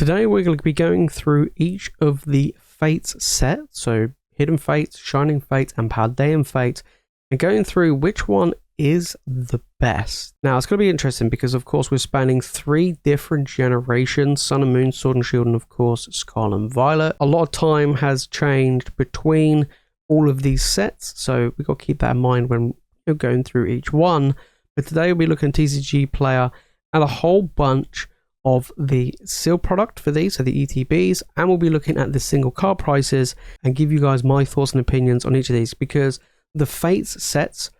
Today we're going to be going through each of the Fates sets, so Hidden Fates, Shining Fates, and Paldean Fates, and going through which one is the best. Now it's going to be interesting because of course we're spanning 3 different generations: Sun and Moon, Sword and Shield, and of course Scarlet and Violet. A lot of time has changed between all of these sets, so we've got to keep that in mind when you're going through each one. But today we'll be looking at TCG Player and a whole bunch of the sealed product for these, so the ETBs, and we'll be looking at the single card prices and give you guys my thoughts and opinions on each of these, because the Fates sets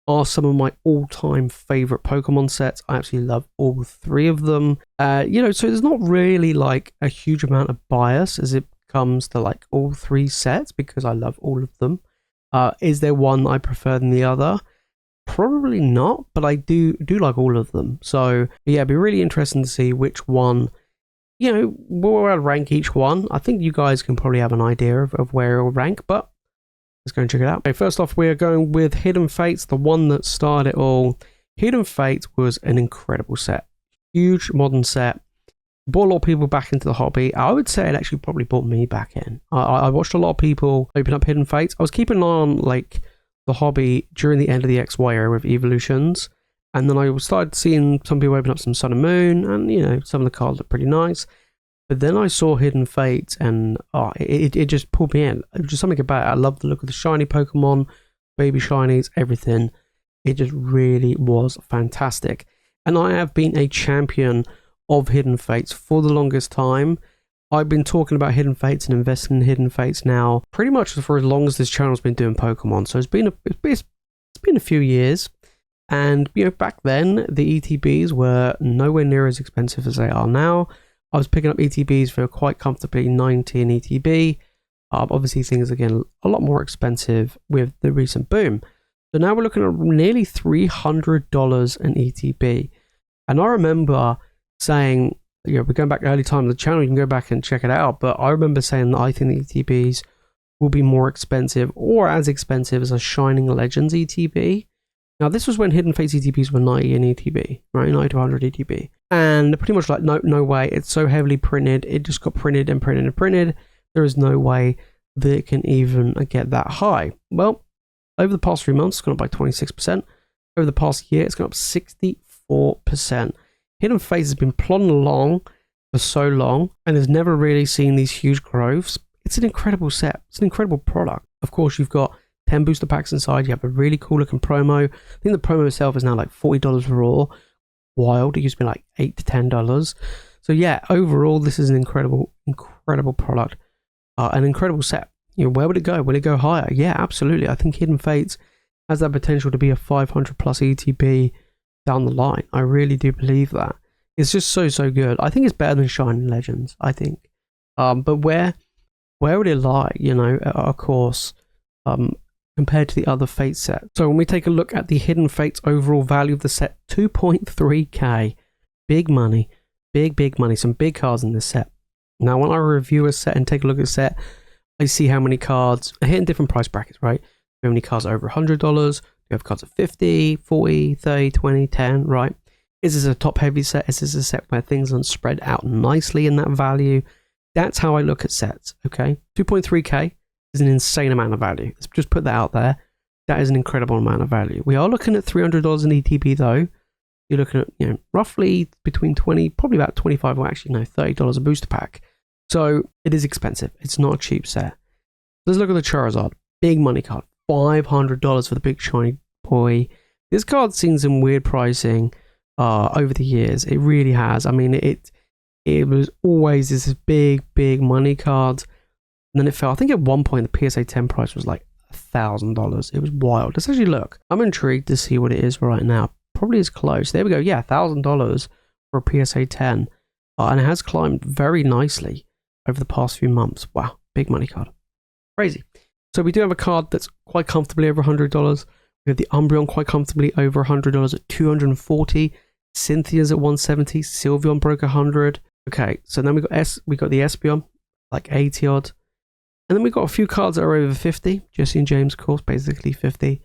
are some of my all-time favorite Pokemon sets. I absolutely love all 3 of them. So there's not really like a huge amount of bias as it comes to like all 3 sets because I love all of them. Is there one I prefer than the other? Probably not, but I do like all of them. So yeah, it'd be really interesting to see which one, where I'll rank each one. I think you guys can probably have an idea of where it'll rank, but let's go and check it out. Okay, first off, we're going with Hidden Fates, the one that started it all. Hidden Fates was an incredible set. Huge modern set. Brought a lot of people back into the hobby. I would say it actually probably brought me back in. I watched a lot of people open up Hidden Fates. I was keeping an eye on like the hobby during the end of the XY era with evolutions, and then I started seeing some people open up some Sun and Moon, and some of the cards look pretty nice. But then I saw Hidden Fates, and it just pulled me in. It was just something about it. I love the look of the shiny Pokemon, baby shinies, everything. It just really was fantastic. And I have been a champion of Hidden Fates for the longest time. I've been talking about Hidden Fates and investing in Hidden Fates now pretty much for as long as this channel's been doing Pokemon. So it's been a few years. And back then the ETBs were nowhere near as expensive as they are now. I was picking up ETBs for quite comfortably 90 an ETB. Obviously things are getting a lot more expensive with the recent boom. So now we're looking at nearly $300 an ETB. And I remember saying, we're going back early time of the channel, you can go back and check it out, but I remember saying that I think the ETBs will be more expensive or as expensive as a Shining Legends ETB. Now this was when Hidden Fates ETBs were 90 an ETB, right? 90 to 100 ETB. And pretty much like, no way, it's so heavily printed, it just got printed and printed and printed. There is no way that it can even get that high. Well, over the past 3 months, it's gone up by 26%. Over the past year, it's gone up 64%. Hidden Fates has been plodding along for so long and has never really seen these huge growths. It's an incredible set. It's an incredible product. Of course, you've got 10 booster packs inside. You have a really cool looking promo. I think the promo itself is now like $40 raw. Wild. It used to be like $8 to $10. So yeah, overall, this is an incredible product. An incredible set. Where would it go? Will it go higher? Yeah, absolutely. I think Hidden Fates has that potential to be a 500 plus ETB down the line. I really do believe that. It's just so good. I think it's better than Shining Legends, I think. But where would it lie, of course, compared to the other Fate set? So when we take a look at the Hidden Fates overall value of the set, 2.3k. Big money. Big money. Some big cards in this set. Now when I review a set and take a look at a set, I see how many cards are hitting different price brackets, right? How many cards are over $100? We have cards at 50, 40, 30, 20, 10, right? Is this a top heavy set? Is this a set where things are spread out nicely in that value? That's how I look at sets, okay? 2.3k is an insane amount of value. Let's just put that out there. That is an incredible amount of value. We are looking at $300 in ETB though. You're looking at, roughly between 20, probably about 25, or actually no, $30 a booster pack. So it is expensive. It's not a cheap set. Let's look at the Charizard. Big money card. $500 for the big shiny boy. This card's seen some weird pricing over the years. It really has. I mean, it was always this big money card, and then it fell. I think at one point the PSA 10 price was like $1,000. It was wild. Let's actually look. I'm intrigued to see what it is right now. Probably is close. There we go. Yeah, $1,000 for a PSA 10, and it has climbed very nicely over the past few months. Wow, big money card. Crazy. So we do have a card that's quite comfortably over $100. We have the Umbreon quite comfortably over $100 at $240. Cynthia's at $170. Sylveon broke $100. Okay, so then we got the Espeon, like 80 odd. And then we got a few cards that are over 50. Jesse and James, of course, basically 50.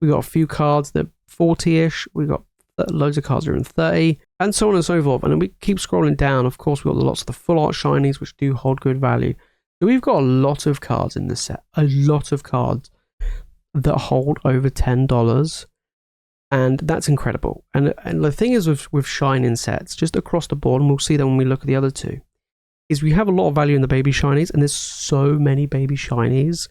We got a few cards that 40-ish. We got loads of cards that are in 30. and so on and so forth. And then we keep scrolling down. Of course, we've got lots of the full art shinies, which do hold good value. So we've got a lot of cards in this set, a lot of cards that hold over $10. And that's incredible. And the thing is with shining sets, just across the board, and we'll see that when we look at the other two, is we have a lot of value in the baby shinies, and there's so many baby shinies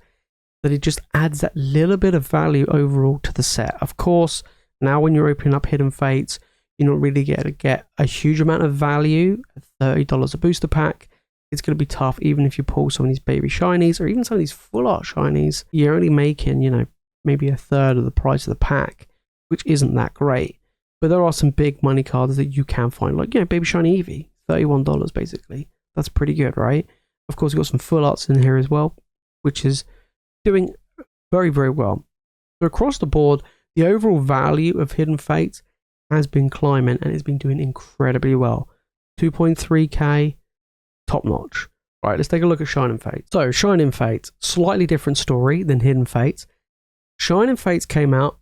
that it just adds that little bit of value overall to the set. Of course, now when you're opening up Hidden Fates, you're not really going to get a huge amount of value. $30 a booster pack. It's going to be tough, even if you pull some of these baby shinies, or even some of these full art shinies. You're only making, you know, maybe a third of the price of the pack, which isn't that great. But there are some big money cards that you can find, like, you know, Baby Shiny Eevee, $31 basically. That's pretty good, right? Of course, we've got some full arts in here as well, which is doing very, very well. So across the board, the overall value of Hidden Fates has been climbing, and it's been doing incredibly well. 2.3k, top notch. Right, let's take a look at Shining Fates. So Shining Fates, slightly different story than Hidden Fates. Shining Fates came out,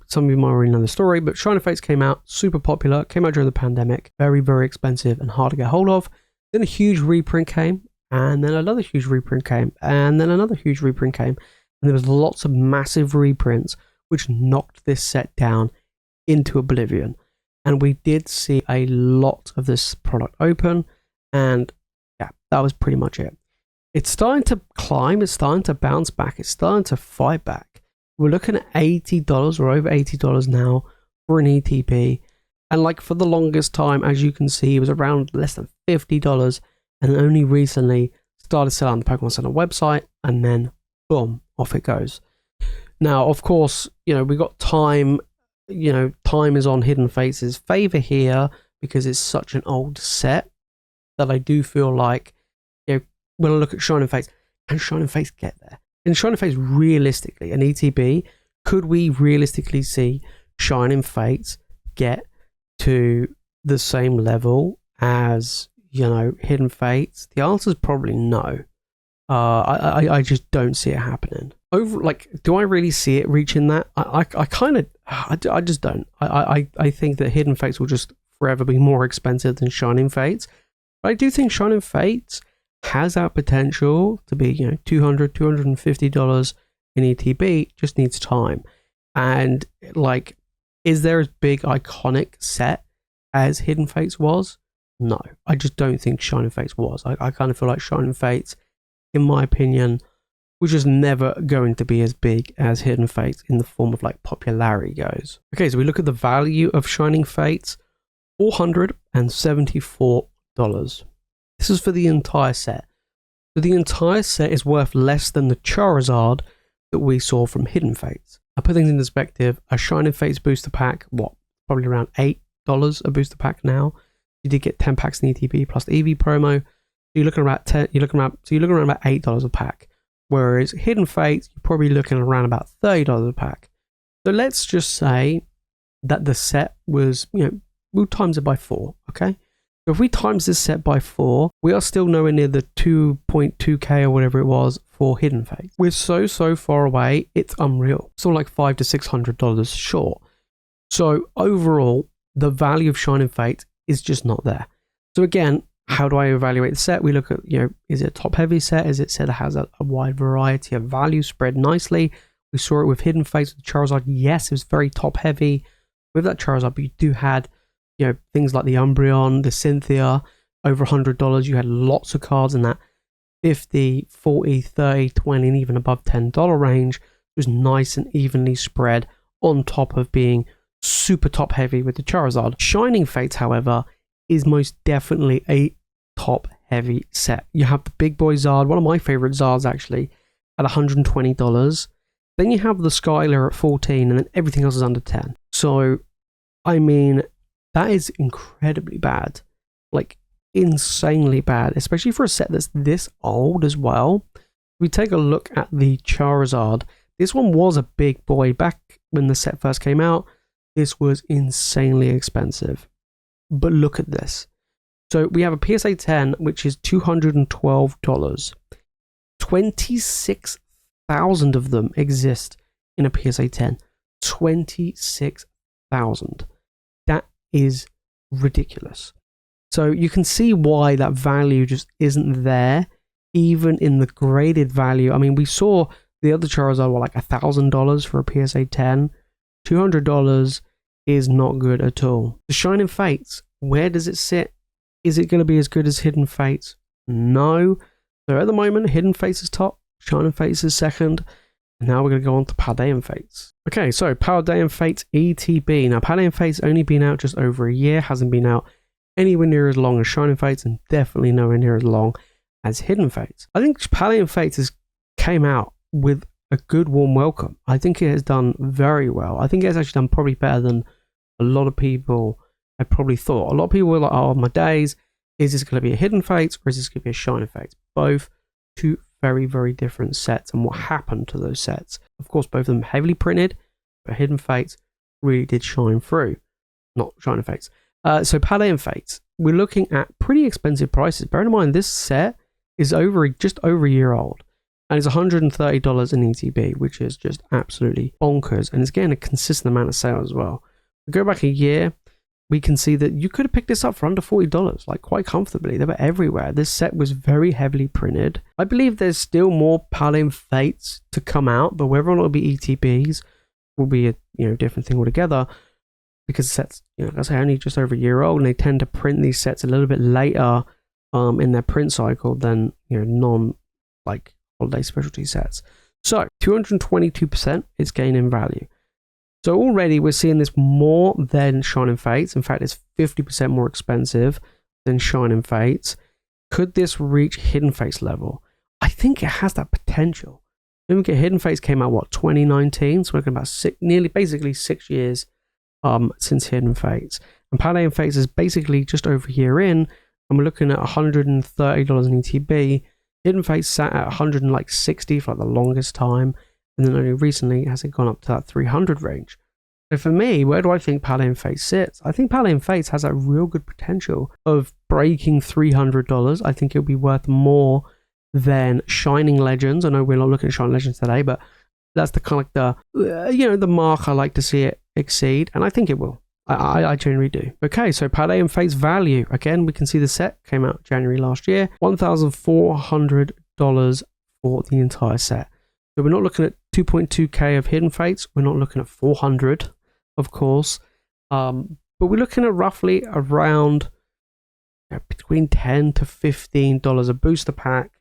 some of you might already know the story, but Shining Fates came out, super popular, came out during the pandemic, very, very expensive and hard to get hold of. Then a huge reprint came, and then another huge reprint came, and then another huge reprint came. And there was lots of massive reprints, which knocked this set down into oblivion. And we did see a lot of this product open, and yeah, that was pretty much it. It's starting to climb, it's starting to bounce back, it's starting to fight back. We're looking at $80 or over $80 now for an ETB. And like for the longest time, as you can see, it was around less than $50, and only recently started selling on the Pokemon Center website, and then boom, off it goes. Now, of course, you know, we got time, you know, time is on Hidden Fates' favor here because it's such an old set that I do feel like, you know, when I look at Shining Fates, can Shining Fates get there? In Shining Fates, realistically, an ETB, could we realistically see Shining Fates get to the same level as, you know, Hidden Fates? The answer is probably no. I just don't see it happening. Like, do I really see it reaching that? I kind of, I just don't. I think that Hidden Fates will just forever be more expensive than Shining Fates. But I do think Shining Fates has that potential to be, you know, $200, $250 in ETB. Just needs time. And like, is there as big iconic set as Hidden Fates was? No, I just don't think Shining Fates was. I kind of feel like Shining Fates, in my opinion, was just never going to be as big as Hidden Fates in the form of like popularity goes. Okay, so we look at the value of Shining Fates, $474. This is for the entire set. So the entire set is worth less than the Charizard that we saw from Hidden Fates. I put things in perspective, a Shining Fates booster pack, what, probably around $8 a booster pack now. You did get 10 packs in ETB plus the EV promo. So you're looking around about $8 a pack. Whereas Hidden Fates, you're probably looking around about $30 a pack. So let's just say that the set was, you know, we'll times it by 4, okay? So if we times this set by 4, we are still nowhere near the 2.2k or whatever it was for Hidden Fates. We're so far away, it's unreal. Still like $500 to $600 short. So overall, the value of Shining Fates is just not there. So again, how do I evaluate the set? We look at, you know, is it a top heavy set? Is it a set that has a wide variety of value spread nicely? We saw it with Hidden Fates with Charizard. Yes, it was very top heavy with that Charizard, but you do had, you know, things like the Umbreon, the Cynthia, over $100. You had lots of cards in that 50, 40, 30, 20, and even above $10 range. It was nice and evenly spread on top of being super top heavy with the Charizard. Shining Fates, however, is most definitely a top heavy set. You have the big boy Zard, one of my favorite Zards actually, at $120. Then you have the Skylar at 14, and then everything else is under 10. So, I mean, that is incredibly bad. Like, insanely bad, especially for a set that's this old as well. We take a look at the Charizard. This one was a big boy back when the set first came out. This was insanely expensive. But look at this. So we have a PSA 10, which is $212. 26,000 of them exist in a PSA 10. 26,000. That is ridiculous. So you can see why that value just isn't there, even in the graded value. I mean, we saw the other Charizard were like $1,000 for a PSA 10. $200 is not good at all. The Shining Fates, where does it sit? Is it going to be as good as Hidden Fates? No. So at the moment, Hidden Fates is top, Shining Fates is second, and now we're going to go on to Paldean Fates. Okay, so Paldean Fates ETB. Now, Paldean Fates only been out just over a year, hasn't been out anywhere near as long as Shining Fates, and definitely nowhere near as long as Hidden Fates. I think Paldean Fates came out with a good warm welcome. I think it has done very well. I think it's actually done probably better than a lot of people had probably thought. A lot of people were like, oh my days, is this going to be a Hidden Fates or is this going to be a Shining Fates? Both two very, very different sets, and what happened to those sets. Of course, both of them heavily printed, but Hidden Fates really did shine through, not Shining Fates. So Paldean Fates, we're looking at pretty expensive prices. Bear in mind, this set is just over a year old, and it's $130 in ETB, which is just absolutely bonkers, and it's getting a consistent amount of sales as well. We go back a year, we can see that you could have picked this up for under $40, like quite comfortably. They were everywhere. This set was very heavily printed. I believe there's still more Paldean Fates to come out, but whether or not it'll be ETBs will be a different thing altogether, because the sets, like I say, only just over a year old, and they tend to print these sets a little bit later in their print cycle than non like holiday specialty sets. So 222% is gaining value. So already we're seeing this more than Shining Fates. In fact, it's 50% more expensive than Shining Fates. Could this reach Hidden Fates level? I think it has that potential. Don't forget, Hidden Fates came out 2019, so we're looking about basically 6 years since Hidden Fates. And Paldean Fates is basically just over a year in, and we're looking at $130 in ETB. Hidden Fates sat at $160 for the longest time, and then only recently has it gone up to that $300 range. So for me, where do I think Paldean Fates sits? I think Paldean Fates has a real good potential of breaking $300. I think it'll be worth more than Shining Legends. I know we're not looking at Shining Legends today, but that's the kind of the mark I like to see it exceed, and I think it will. I genuinely do. Okay, so Paldean Fates value. Again, we can see the set came out January last year. $1,400 for the entire set. So we're not looking at 2.2k of Hidden Fates. We're not looking at 400, of course. But we're looking at roughly around between $10 to $15 a booster pack.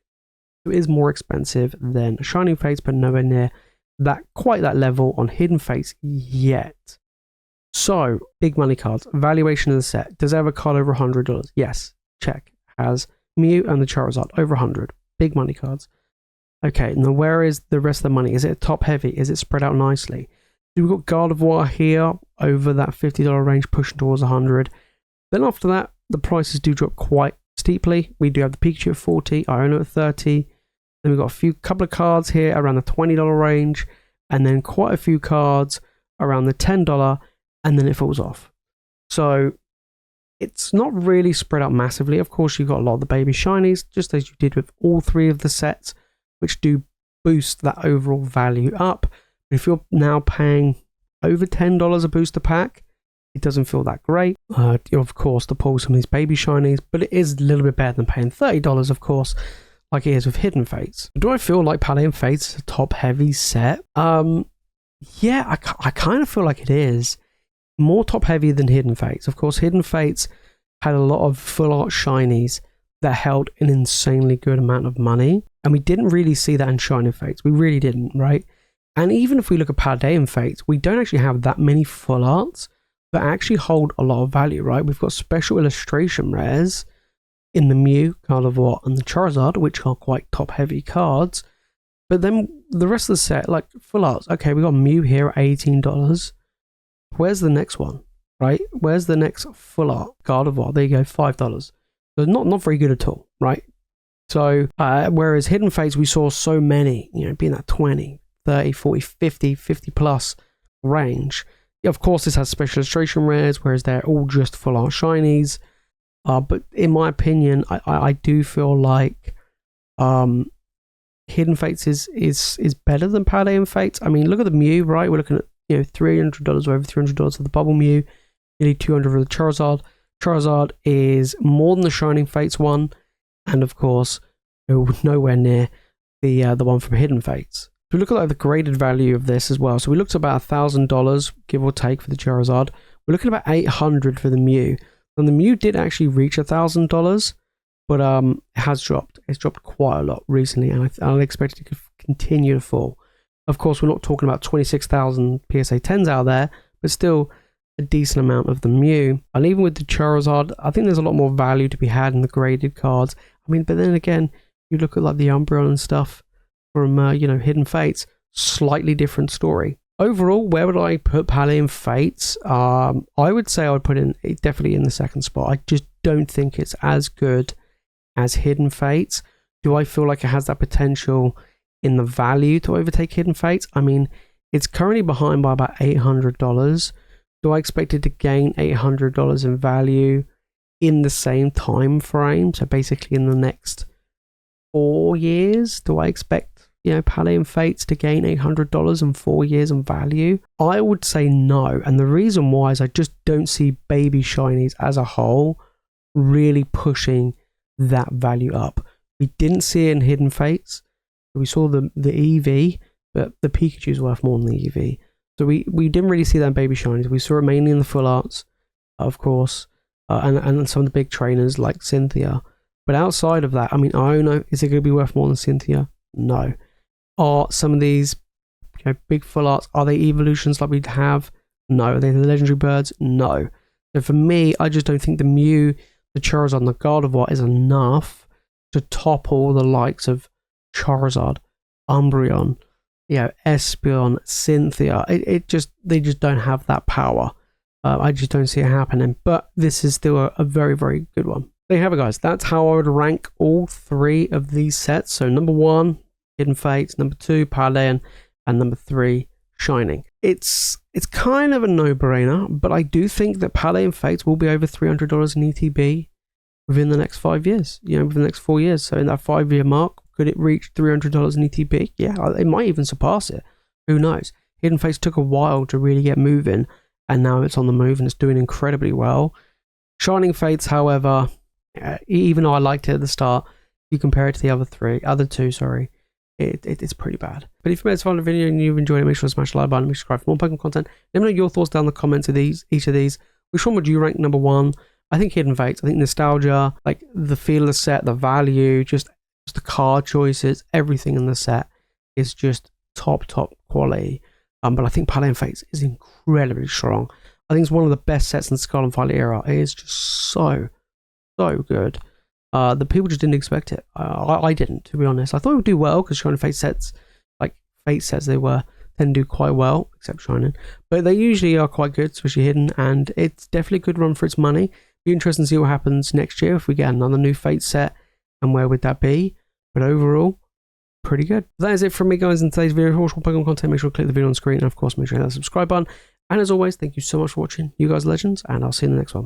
It is more expensive than Shining Fates, but nowhere near quite that level on Hidden Fates yet. So, big money cards. Valuation of the set. Does it have a card over $100? Yes. Check. Has Mew and the Charizard over 100. Big money cards. Okay, now where is the rest of the money? Is it top heavy? Is it spread out nicely? So we've got Gardevoir here over that $50 range, pushing towards 100. Then after that, the prices do drop quite steeply. We do have the Pikachu at 40, Iono at 30. Then we've got a couple of cards here around the $20 range, and then quite a few cards around the $10, and then it falls off. So it's not really spread out massively. Of course, you've got a lot of the baby shinies, just as you did with all three of the sets, which do boost that overall value up. But if you're now paying over $10 a booster pack, it doesn't feel that great. Of course, to pull some of these baby shinies, but it is a little bit better than paying $30, of course, like it is with Hidden Fates. Do I feel like Paldean Fates is a top-heavy set? Yeah, I kind of feel like it is. More top-heavy than Hidden Fates. Of course, Hidden Fates had a lot of full-art shinies that held an insanely good amount of money, and we didn't really see that in Shining Fates. We really didn't, right? And even if we look at Paldean Fates, we don't actually have that many full arts that actually hold a lot of value, right? We've got special illustration rares in the Mew, Gardevoir, and the Charizard, which are quite top-heavy cards. But then the rest of the set, like full arts, okay, we got Mew here at $18. Where's the next one, right? Where's the next full art? Gardevoir, there you go, $5. So not very good at all, right? So whereas Hidden Fates, we saw so many, being that 20, 30, 40, 50 plus range. Of course, this has special illustration rares, whereas they're all just full art shinies. But in my opinion, I do feel like Hidden Fates is better than Paldean Fates. I mean, look at the Mew, right? We're looking at $300 or over $300 for the Bubble Mew, nearly $200 for the Charizard, Charizard is more than the Shining Fates one, and of course, nowhere near the one from Hidden Fates. So we look at like the graded value of this as well. So we looked at about $1,000, give or take, for the Charizard. We're looking at about $800 for the Mew. And the Mew did actually reach $1,000, but it has dropped. It's dropped quite a lot recently, and I expect it to continue to fall. Of course, we're not talking about 26,000 PSA 10s out there, but still a decent amount of the Mew. And even with the Charizard, I think there's a lot more value to be had in the graded cards. I mean, but then again, you look at like the Umbreon and stuff from Hidden Fates, slightly different story. Overall, where would I put Paldean Fates? I would say I would put it definitely in the second spot. I just don't think it's as good as Hidden Fates. Do I feel like it has that potential in the value to overtake Hidden Fates? I mean, it's currently behind by about $800. Do I expect it to gain $800 in value in the same time frame? So basically in the next 4 years, do I expect Paldean Fates to gain $800 in 4 years in value? I would say no, and the reason why is I just don't see baby shinies as a whole really pushing that value up. We didn't see it in Hidden Fates. We saw the EV, but the Pikachu is worth more than the EV. So we didn't really see that in baby shinies. We saw it mainly in the full arts, of course, and some of the big trainers like Cynthia. But outside of that, I mean, Iono, is it going to be worth more than Cynthia? No. Are some of these big full arts, are they evolutions like we'd have? No. Are they the legendary birds? No. So for me, I just don't think the Mew, the Charizard, and the Gardevoir is enough to topple the likes of Charizard, Umbreon, Espeon, Cynthia. They just don't have that power. I just don't see it happening. But this is still a very, very good one. There you have it, guys. That's how I would rank all three of these sets. So number 1, Hidden Fates, number 2, Paldean, and number 3, Shining. It's kind of a no-brainer, but I do think that Paldean Fates will be over $300 in ETB within the next 5 years, within the next 4 years. So in that 5-year mark, could it reach $300 in ETB? Yeah, it might even surpass it. Who knows? Hidden Fates took a while to really get moving, and now it's on the move and it's doing incredibly well. Shining Fates, however, even though I liked it at the start, you compare it to the other two, it's pretty bad. But if you made this fun of the video and you've enjoyed it, make sure to smash the like button, make sure to subscribe for more Pokemon content. Let me know your thoughts down in the comments of each of these. Which one would you rank number 1? I think Hidden Fates. I think nostalgia, like the feel of the set, the value, just the card choices, everything in the set is just top quality. But I think Paldean Fates is incredibly strong. I think it's one of the best sets in the Scarlet Violet era. It is just so good. The people just didn't expect it. I didn't, to be honest. I thought it would do well because Shining Fate sets, like Fate sets, tend to do quite well, except Shining. But they usually are quite good, especially Hidden, and it's definitely a good run for its money. Be interesting to see what happens next year if we get another new Fate set, and where would that be? But overall, pretty good. That is it from me, guys, in today's video. For more Pokemon content, make sure to click the video on screen, and of course, make sure to hit that subscribe button. And as always, thank you so much for watching. You guys are legends, and I'll see you in the next one.